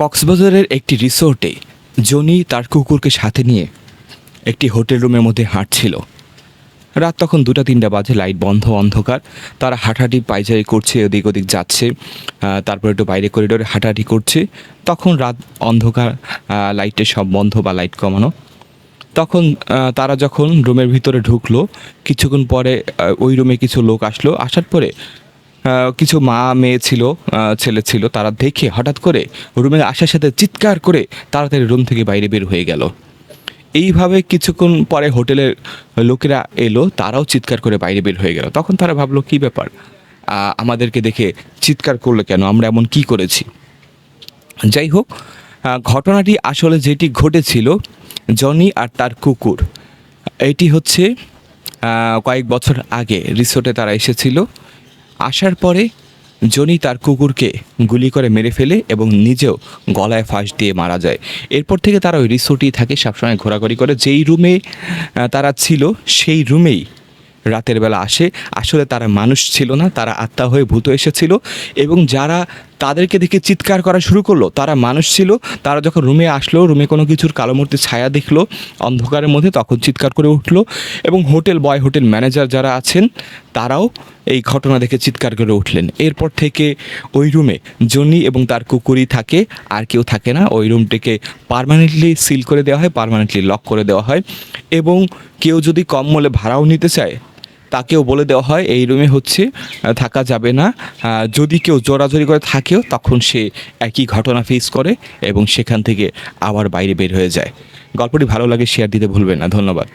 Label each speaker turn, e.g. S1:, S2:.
S1: কক্সবাজারের একটি রিসোর্টে জনি তার কুকুরকে সাথে নিয়ে একটি হোটেল রুমের মধ্যে হাঁটছিল। রাত তখন 2টা-3টা বাজে, লাইট বন্ধ, অন্ধকার। তারা হাঁটাহাঁটি পায়চারি করছে, এদিক ওদিক যাচ্ছে, তারপর একটু বাইরে করিডোরে হাঁটাহাঁটি করছে। তখন রাত অন্ধকার, লাইটে সব বন্ধ বা লাইট কমানো। তখন তারা যখন রুমের ভিতরে ঢুকলো, কিছুক্ষণ পরে ওই রুমে কিছু লোক আসলো। আসার পরে কিছু মা মেয়ে ছিল, ছেলে ছিল। তারা দেখে হঠাৎ করে রুমে আসার সাথে চিৎকার করে তাড়াতাড়ি রুম থেকে বাইরে বের হয়ে গেল। এইভাবে কিছুক্ষণ পরে হোটেলের লোকেরা এলো, তারাও চিৎকার করে বাইরে বের হয়ে গেল। তখন তারা ভাবলো কী ব্যাপার, আমাদেরকে দেখে চিৎকার করলো কেন, আমরা এমন কী করেছি। যাই হোক, ঘটনাটি আসলে যেটি ঘটেছিল, জনি আর তার কুকুর, এটি হচ্ছে কয়েক বছর আগে রিসোর্টে তারা এসেছিল। আসার পরে জনি তার কুকুরকে গুলি করে মেরে ফেলে এবং নিজেও গলায় ফাঁস দিয়ে মারা যায়। এরপর থেকে তারা ওই রিসোর্টেই থাকে, সবসময় ঘোরাঘুরি করে। যেই রুমে তারা ছিল সেই রুমেই রাতের বেলা আসে। আসলে তারা মানুষ ছিল না, তারা আত্মা হয়ে ভূত এসেছিল। এবং যারা তাদেরকে দেখে চিৎকার করা শুরু করলো, তারা মানুষ ছিল। তারা যখন রুমে আসলো, রুমে কোনো কিছুর কালো মূর্তির ছায়া দেখলো অন্ধকারের মধ্যে, তখন চিৎকার করে উঠলো। এবং হোটেল বয়, হোটেল ম্যানেজার যারা আছেন, তারাও এই ঘটনা দেখে চিৎকার করে উঠলেন। এরপর থেকে ওই রুমে জনি এবং তার কুকুরই থাকে, আর কেউ থাকে না। ওই রুমটিকে পার্মানেন্টলি সিল করে দেওয়া হয়, পার্মানেন্টলি লক করে দেওয়া হয়। এবং কেউ যদি কম মূল্যে ভাড়াও নিতে চায়, তাকেও বলে দেওয়া হয় এই রুমে হচ্ছে থাকা যাবে না। যদি কেউ জোরাজোরি করে থাকেও, তখন সে একই ঘটনা ফেস করে এবং সেখান থেকে আবার বাইরে বের হয়ে যায়। গল্পটি ভালো লাগে শেয়ার দিতে ভুলবেন না। ধন্যবাদ।